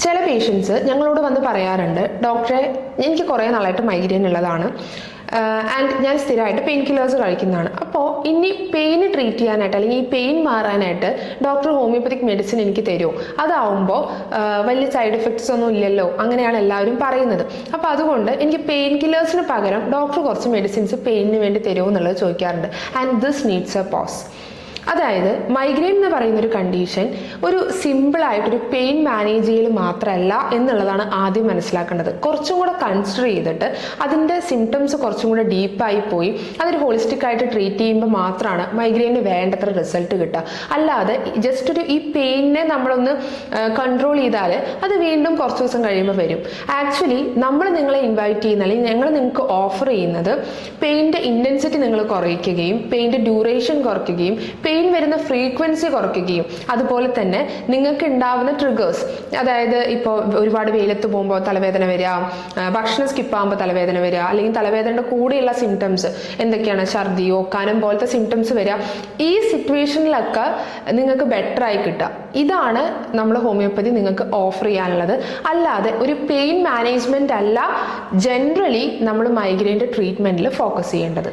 ചില പേഷ്യൻസ് ഞങ്ങളോട് വന്ന് പറയാറുണ്ട്, ഡോക്ടറെ എനിക്ക് കുറേ നാളായിട്ട് മൈഗ്രെയിൻ ഉള്ളതാണ് ആൻഡ് ഞാൻ സ്ഥിരമായിട്ട് പെയിൻ കില്ലേഴ്സ് കഴിക്കുന്നതാണ്. അപ്പോൾ ഇനി പെയിൻ ട്രീറ്റ് ചെയ്യാനായിട്ട് അല്ലെങ്കിൽ ഈ പെയിൻ മാറാനായിട്ട് ഡോക്ടർ ഹോമിയോപ്പതിക് മെഡിസിൻ എനിക്ക് തരുമോ? അതാവുമ്പോൾ വലിയ സൈഡ് എഫക്ട്സ് ഒന്നും ഇല്ലല്ലോ, അങ്ങനെയാണ് എല്ലാവരും പറയുന്നത്. അപ്പോൾ അതുകൊണ്ട് എനിക്ക് പെയിൻ കില്ലേഴ്സിന് പകരം ഡോക്ടർ കുറച്ച് മെഡിസിൻസ് പെയിനിന് വേണ്ടി തരുമോ എന്നുള്ളത് ചോദിക്കാറുണ്ട്. And this needs a pause. അതായത് മൈഗ്രെയിൻ എന്ന് പറയുന്ന ഒരു കണ്ടീഷൻ ഒരു സിമ്പിളായിട്ടൊരു പെയിൻ മാനേജ് ചെയ്യൽ മാത്രമല്ല എന്നുള്ളതാണ് ആദ്യം മനസ്സിലാക്കേണ്ടത്. കുറച്ചും കൂടെ കൺസിഡർ ചെയ്തിട്ട് അതിൻ്റെ സിംറ്റംസ് കുറച്ചും കൂടെ ഡീപ്പായി പോയി അതൊരു ഹോളിസ്റ്റിക് ആയിട്ട് ട്രീറ്റ് ചെയ്യുമ്പോൾ മാത്രമാണ് മൈഗ്രെയിന് വേണ്ടത്ര റിസൾട്ട് കിട്ടുക. അല്ലാതെ ജസ്റ്റ് ഒരു ഈ പെയിനെ നമ്മളൊന്ന് കൺട്രോൾ ചെയ്താൽ അത് വീണ്ടും കുറച്ച് ദിവസം കഴിയുമ്പോൾ വരും. ആക്ച്വലി നമ്മൾ നിങ്ങളെ ഇൻവൈറ്റ് ചെയ്യുന്ന അല്ലെങ്കിൽ ഞങ്ങൾ നിങ്ങൾക്ക് ഓഫർ ചെയ്യുന്നത് പെയിൻ്റെ ഇൻറ്റൻസിറ്റി നിങ്ങൾ കുറയ്ക്കുകയും പെയിൻ്റെ ഡ്യൂറേഷൻ കുറയ്ക്കുകയും പെയിൻ വരുന്ന ഫ്രീക്വൻസി കുറയ്ക്കുകയും അതുപോലെ തന്നെ നിങ്ങൾക്ക് ഉണ്ടാവുന്ന ട്രിഗേഴ്സ്, അതായത് ഇപ്പോൾ ഒരുപാട് വെയിലത്ത് പോകുമ്പോൾ തലവേദന വരിക, ഭക്ഷണം സ്കിപ്പാകുമ്പോൾ തലവേദന വരിക, അല്ലെങ്കിൽ തലവേദനയുടെ കൂടെയുള്ള സിംറ്റംസ് എന്തൊക്കെയാണ്, ഛർദി, ഓക്കാനം പോലത്തെ സിംറ്റംസ് വരിക, ഈ സിറ്റുവേഷനിലൊക്കെ നിങ്ങൾക്ക് ബെറ്റർ ആയി കിട്ടുക. ഇതാണ് നമ്മൾ ഹോമിയോപ്പതി നിങ്ങൾക്ക് ഓഫർ ചെയ്യാനുള്ളത്. അല്ലാതെ ഒരു പെയിൻ മാനേജ്മെന്റ് അല്ല ജനറലി നമ്മൾ മൈഗ്രെയിൻ്റെ ട്രീറ്റ്മെന്റിൽ ഫോക്കസ് ചെയ്യേണ്ടത്.